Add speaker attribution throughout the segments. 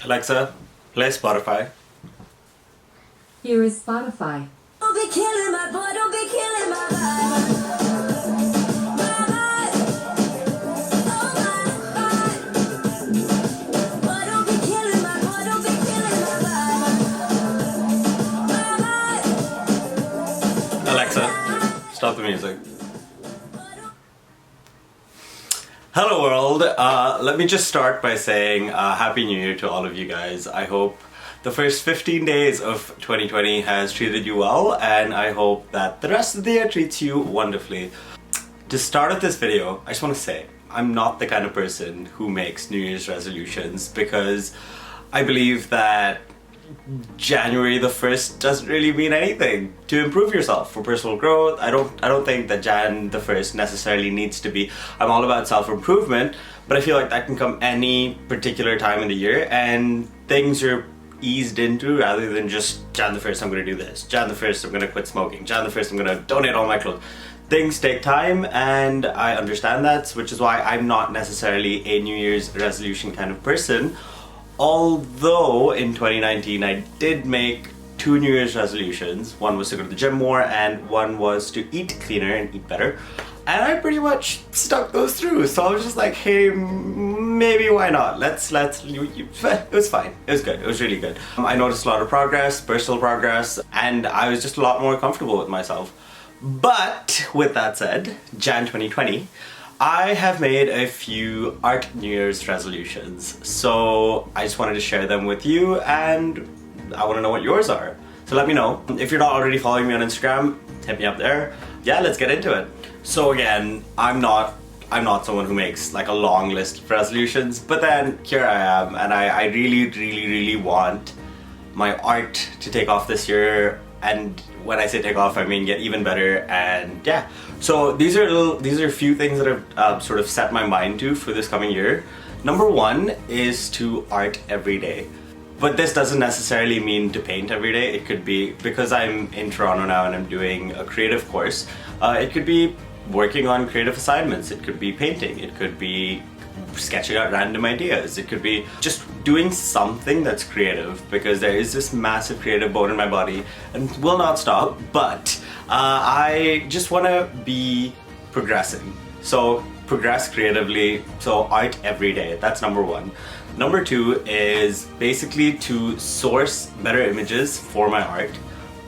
Speaker 1: Alexa, play Spotify.
Speaker 2: Here is Spotify.
Speaker 3: Don't be killing my boy, don't be killing my vibe. My vibe. Oh my vibe. Boy, don't be killing my boy, don't be killing my vibe. My vibe.
Speaker 1: Alexa, stop the music. Hello world, let me just start by saying Happy New Year to all of you guys. I hope the first 15 days of 2020 has treated you well, and I hope that the rest of the year treats you wonderfully. To start with this video, I just want to say, I'm not the kind of person who makes New Year's resolutions because I believe that January the 1st doesn't really mean anything to improve yourself for personal growth. I don't think that Jan the 1st necessarily needs to be. I'm all about self-improvement, but I feel like that can come any particular time in the year and things are eased into rather than just Jan the 1st I'm gonna do this, Jan the 1st I'm gonna quit smoking, Jan the 1st I'm gonna donate all my clothes. Things take time and I understand that, which is why I'm not necessarily a New Year's resolution kind of person. Although in 2019 I did make 2 New Year's resolutions. One was to go to the gym more and one was to eat cleaner and eat better. And I pretty much stuck those through. So I was just like, hey, maybe why not? It was fine. It was good. It was really good. I noticed a lot of progress, personal progress, and I was just a lot more comfortable with myself. But with that said, Jan 2020, I have made a few art New Year's resolutions, so I just wanted to share them with you and I want to know what yours are. So let me know. If you're not already following me on Instagram, hit me up there. Yeah, let's get into it. So again, I'm not someone who makes like a long list of resolutions, but then here I am and I really want my art to take off this year. And when I say take off, I mean get even better, and yeah. So these are a few things that I've sort of set my mind to for this coming year. Number one is to art every day. But this doesn't necessarily mean to paint every day. It could be, because I'm in Toronto now and I'm doing a creative course, it could be working on creative assignments, it could be painting, it could be sketching out random ideas, it could be just doing something that's creative, because there is this massive creative bone in my body and will not stop. But I just want to be progressing, so progress creatively, so art every day. That's number one. Number two is basically to source better images for my art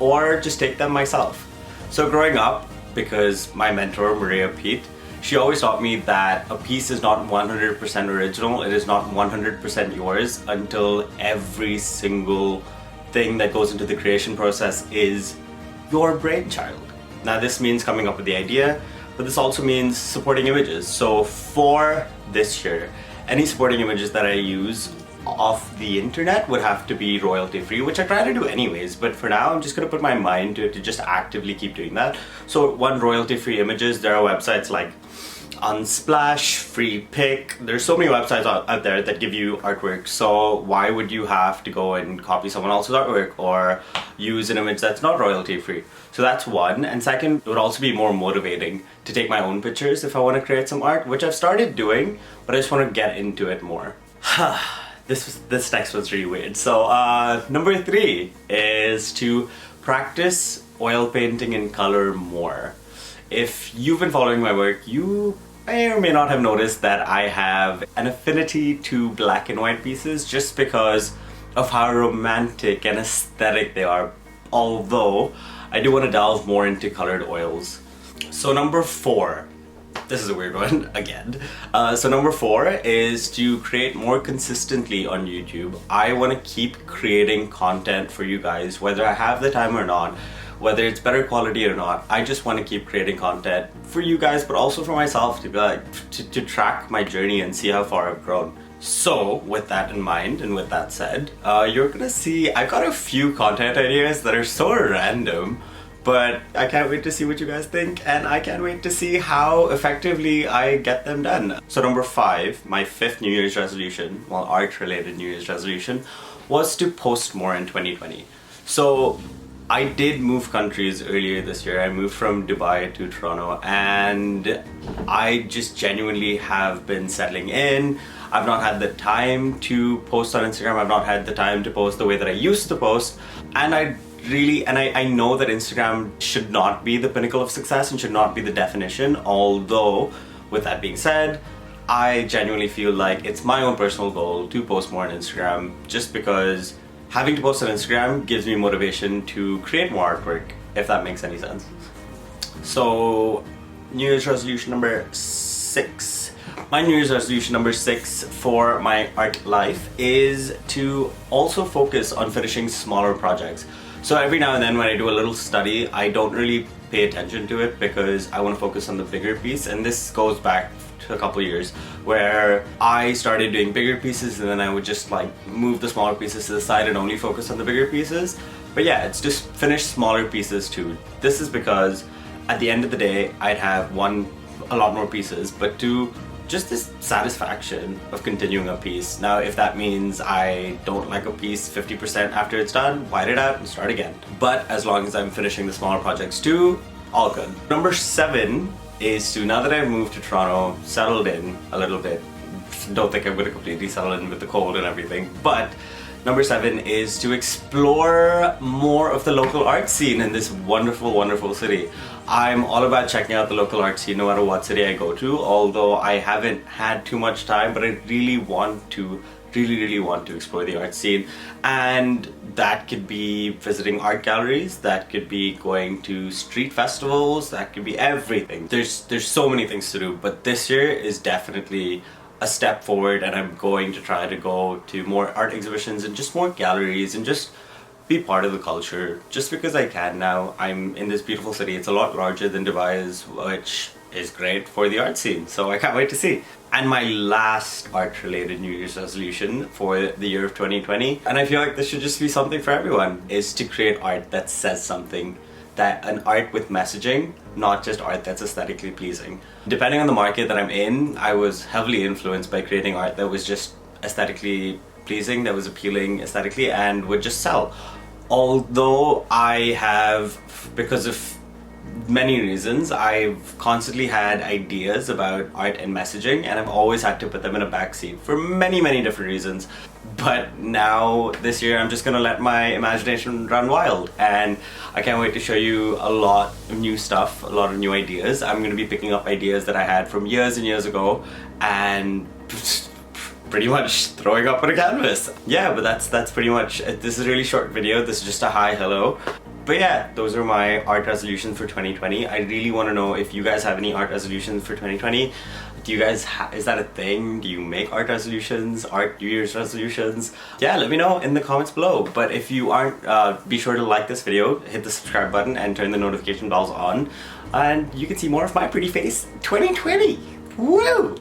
Speaker 1: or just take them myself. So growing up, because my mentor Maria Pete, she always taught me that a piece is not 100% original, it is not 100% yours until every single thing that goes into the creation process is your brainchild. Now this means coming up with the idea, but this also means supporting images. So for this year, any supporting images that I use off the internet would have to be royalty free, which I try to do anyways, but for now I'm just gonna put my mind to it to just actively keep doing that. So one, royalty free images. There are websites like Unsplash, Free Pick. There's so many websites out there that give you artwork, so why would you have to go and copy someone else's artwork or use an image that's not royalty free? So that's one. And second, it would also be more motivating to take my own pictures if I want to create some art, which I've started doing, but I just want to get into it more. This next one's really weird. So number three is to practice oil painting in color more. If you've been following my work, you may or may not have noticed that I have an affinity to black and white pieces just because of how romantic and aesthetic they are, although I do want to delve more into colored oils. So number four, this is a weird one again. So number four is to create more consistently on YouTube. I want to keep creating content for you guys, whether I have the time or not, whether it's better quality or not. I just want to keep creating content for you guys, but also for myself to be like, to track my journey and see how far I've grown. So with that in mind and with that said, you're gonna see I've got a few content ideas that are so random, but I can't wait to see what you guys think, and I can't wait to see how effectively I get them done. So number five, my fifth New Year's resolution, well, art related New Year's resolution, was to post more in 2020. So I did move countries earlier this year. I moved from Dubai to Toronto and I just genuinely have been settling in. I've not had the time to post on Instagram. I've not had the time to post the way that I used to post. And I know that Instagram should not be the pinnacle of success and should not be the definition. Although, with that being said, I genuinely feel like it's my own personal goal to post more on Instagram, just because having to post on Instagram gives me motivation to create more artwork, if that makes any sense. So, New Year's resolution number 6. My New Year's resolution number 6 for my art life is to also focus on finishing smaller projects. So every now and then when I do a little study, I don't really pay attention to it because I want to focus on the bigger piece, and this goes back to a couple years where I started doing bigger pieces and then I would just like move the smaller pieces to the side and only focus on the bigger pieces. But yeah, it's just finish smaller pieces too. This is because at the end of the day, I'd have a lot more pieces, but two, just this satisfaction of continuing a piece. Now, if that means I don't like a piece 50% after it's done, white it out and start again. But as long as I'm finishing the smaller projects too, all good. Number 7 is to, now that I've moved to Toronto, settled in a little bit, don't think I'm going to completely settle in with the cold and everything, but number 7 is to explore more of the local art scene in this wonderful, wonderful city. I'm all about checking out the local art scene no matter what city I go to, although I haven't had too much time, but I really want to explore the art scene. And that could be visiting art galleries, that could be going to street festivals, that could be everything. There's so many things to do, but this year is definitely a step forward, and I'm going to try to go to more art exhibitions and just more galleries and just be part of the culture, just because I can now. I'm in this beautiful city. It's a lot larger than Dubai is, which is great for the art scene, so I can't wait to see. And my last art-related New Year's resolution for the year of 2020, and I feel like this should just be something for everyone, is to create art that says something. That an art with messaging, not just art that's aesthetically pleasing. Depending on the market that I'm in, I was heavily influenced by creating art that was just aesthetically pleasing, that was appealing aesthetically, and would just sell. Although I have, because of many reasons, I've constantly had ideas about art and messaging, and I've always had to put them in a backseat for many, many different reasons. But now, this year, I'm just gonna let my imagination run wild, and I can't wait to show you a lot of new stuff, a lot of new ideas. I'm gonna be picking up ideas that I had from years and years ago, and pretty much throwing up on a canvas. Yeah, but that's pretty much it. This is a really short video. This is just a hi, hello. But yeah, those are my art resolutions for 2020. I really want to know if you guys have any art resolutions for 2020. Do you guys, is that a thing? Do you make art resolutions, art New Year's resolutions? Yeah, let me know in the comments below. But if you aren't, be sure to like this video, hit the subscribe button, and turn the notification bells on. And you can see more of my pretty face 2020. Woo!